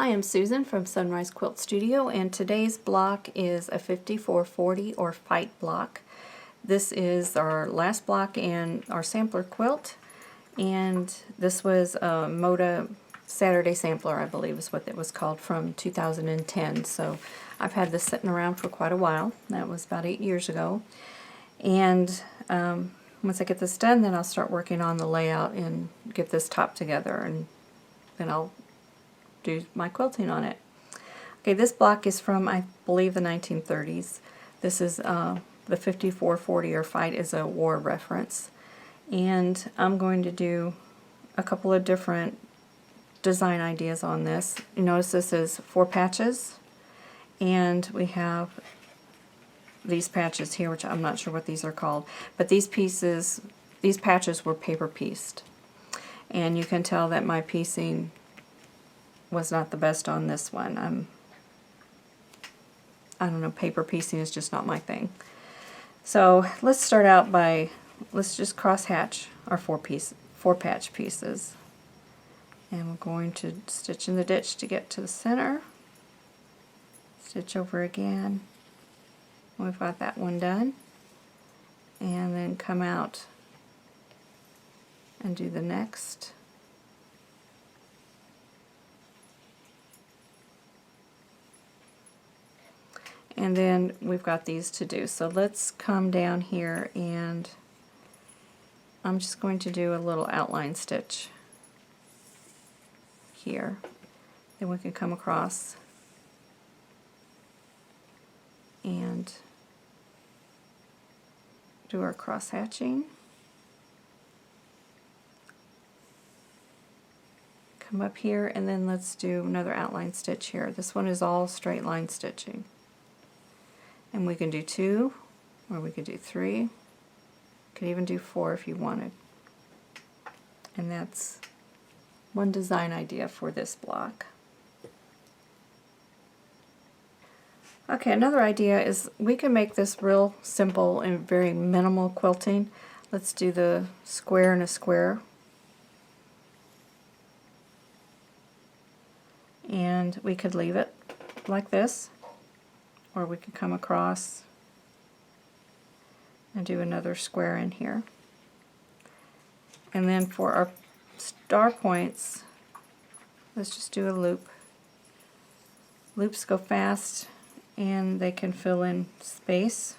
I am Susan from Sunrise Quilt Studio, and today's block is a 5440 or Fight block. This is our last block in our sampler quilt, and this was a Moda Saturday Sampler, I believe is what it was called, from 2010. So I've had this sitting around for quite a while. That was about 8 years ago. And once I get this done, then I'll start working on the layout and get this top together, and then I'll do my quilting on it. Okay, this block is from, I believe, the 1930s. This is the 5440 or Fight is a war reference. And I'm going to do a couple of different design ideas on this. You notice this is 4 patches, and we have these patches here, which I'm not sure what these are called, but these patches were paper pieced. And you can tell that my piecing was not the best on this one. I don't know, paper piecing is just not my thing. So let's start out by, let's just cross hatch our 4 patch pieces. And we're going to stitch in the ditch to get to the center. Stitch over again. We've got that one done. And then come out and do the next. And then we've got these to do. So let's come down here, and I'm just going to do a little outline stitch here. Then we can come across and do our cross hatching. Come up here, and then let's do another outline stitch here. This one is all straight line stitching. And we can do 2, or we could do 3. Could even do 4 if you wanted. And that's one design idea for this block. Okay, another idea is we can make this real simple and very minimal quilting. Let's do the square and a square. And we could leave it like this, or we could come across and do another square in here. And then for our star points, let's just do a loop. Loops go fast, and they can fill in space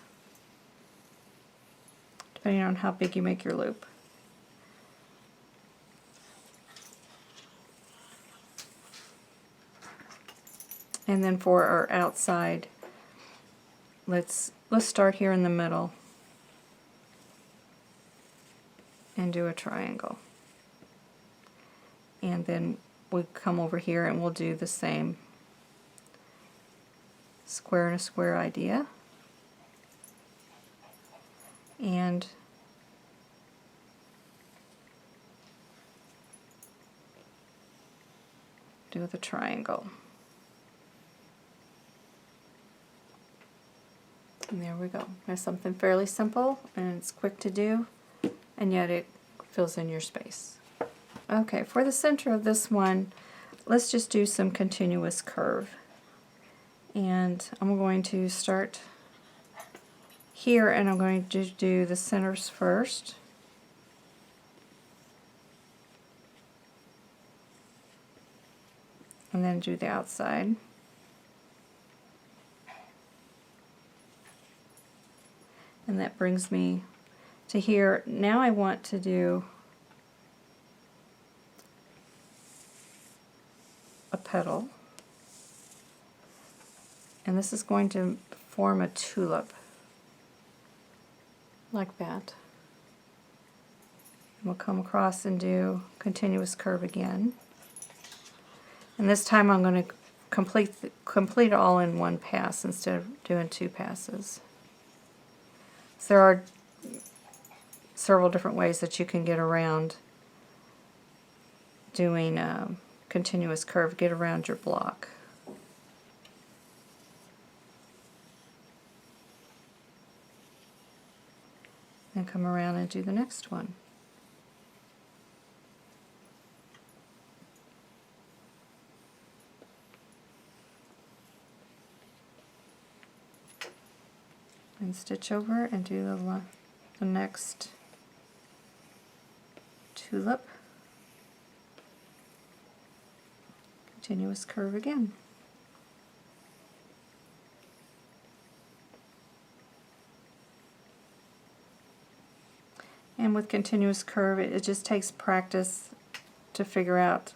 depending on how big you make your loop. And then for our outside, let's start here in the middle and do a triangle. And then we come over here and we'll do the same square and a square idea. And do the triangle. And there we go. There's something fairly simple, and it's quick to do, and yet it fills in your space. Okay, for the center of this one, let's just do some continuous curve. And I'm going to start here, and I'm going to do the centers first. And then do the outside. And that brings me to here. Now I want to do a petal. And this is going to form a tulip. Like that. And we'll come across and do continuous curve again. And this time I'm going to complete it all in one pass instead of doing 2 passes. So there are several different ways that you can get around doing continuous curve, get around your block. And come around and do the next one. and stitch over and do the next tulip. Continuous curve again. And with continuous curve, it just takes practice to figure out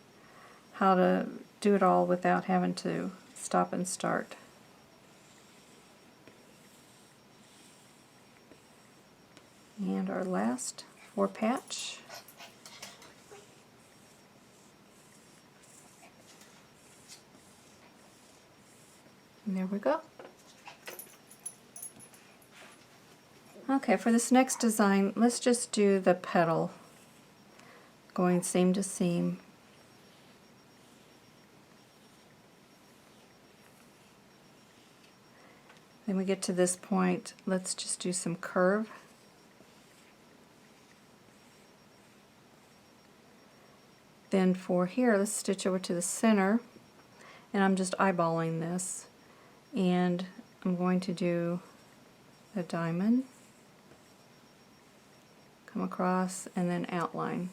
how to do it all without having to stop and start. And our last 4 patch. And there we go. Okay, for this next design, let's just do the petal, going seam to seam. Then we get to this point, let's just do some curve. Then for here, let's stitch over to the center, and I'm just eyeballing this, and I'm going to do a diamond, come across, and then outline.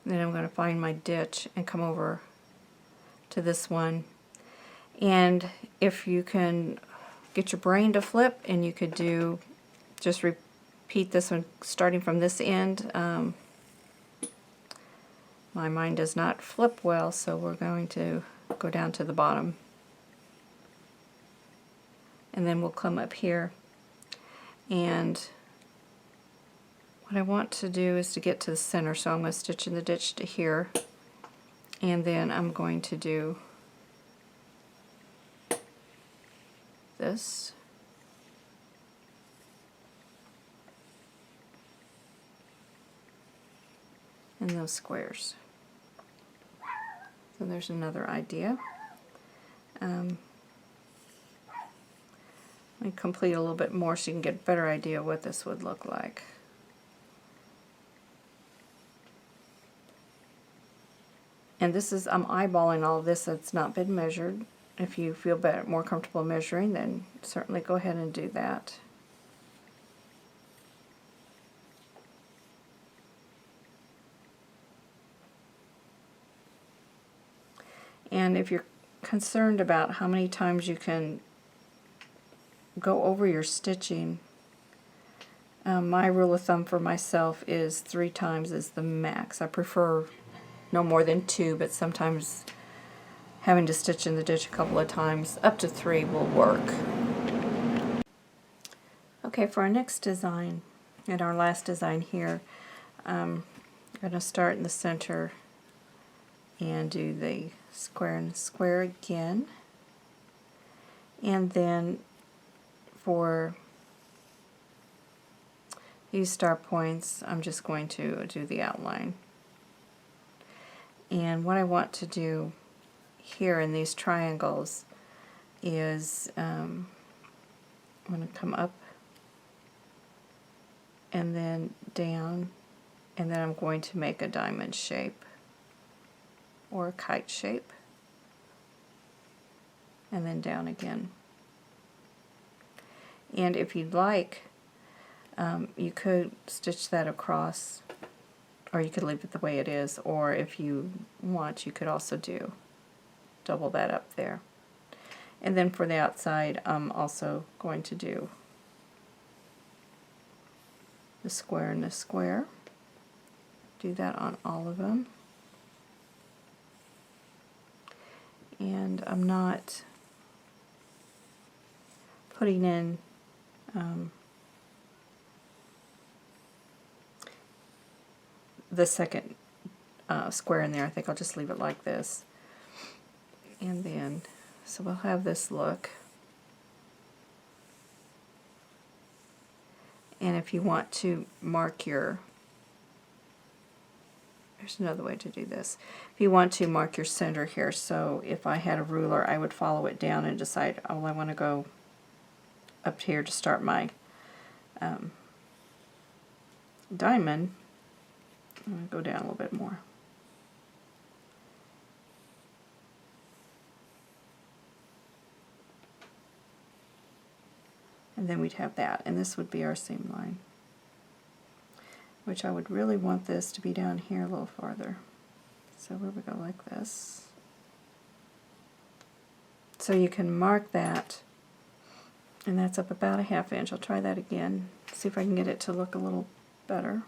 Then I'm going to find my ditch and come over to this one. And if you can get your brain to flip, and you could do, just repeat this one starting from this end. My mind does not flip well, so we're going to go down to the bottom. And then we'll come up here. And what I want to do is to get to the center, so I'm going to stitch in the ditch to here. And then I'm going to do this. And those squares. So there's another idea. Let me complete a little bit more so you can get a better idea what this would look like. And this is, I'm eyeballing all of this that's not been measured. If you feel better, more comfortable measuring, then certainly go ahead and do that. And if you're concerned about how many times you can go over your stitching, my rule of thumb for myself is 3 times is the max. I prefer no more than 2, but sometimes having to stitch in the ditch a couple of times, up to 3 will work. Okay, for our next design, and our last design here, I'm going to start in the center and do the square and square again. And then for these star points, I'm just going to do the outline. And what I want to do here in these triangles is I'm going to come up and then down, and then I'm going to make a diamond shape or a kite shape, and then down again. And if you'd like, you could stitch that across, or you could leave it the way it is, or if you want, you could also do double that up there. And then for the outside, I'm also going to do the square and the square. Do that on all of them. And I'm not putting in the second square in there. I think I'll just leave it like this. And then, so we'll have this look. And if you want to mark your, there's another way to do this. If you want to mark your center here, so if I had a ruler, I would follow it down and decide, oh, I want to go up here to start my diamond. I'm going to go down a little bit more. and then we'd have that, and this would be our seam line, which I would really want this to be down here a little farther. So we would go like this. So you can mark that, and that's up about a 1/2 inch. I'll try that again, see if I can get it to look a little better.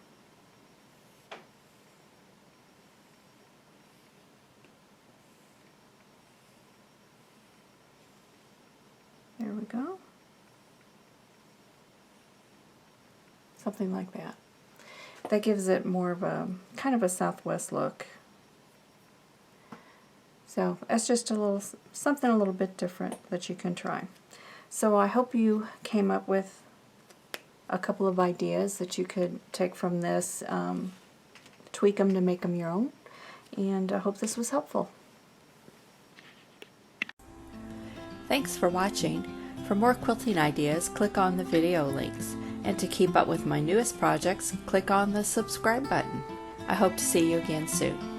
There we go. Something like that. That gives it more of a kind of a southwest look. So that's just a little something a little bit different that you can try. So I hope you came up with a couple of ideas that you could take from this, tweak them to make them your own, and I hope this was helpful. Thanks for watching. For more quilting ideas, click on the video links. And to keep up with my newest projects, click on the subscribe button. I hope to see you again soon.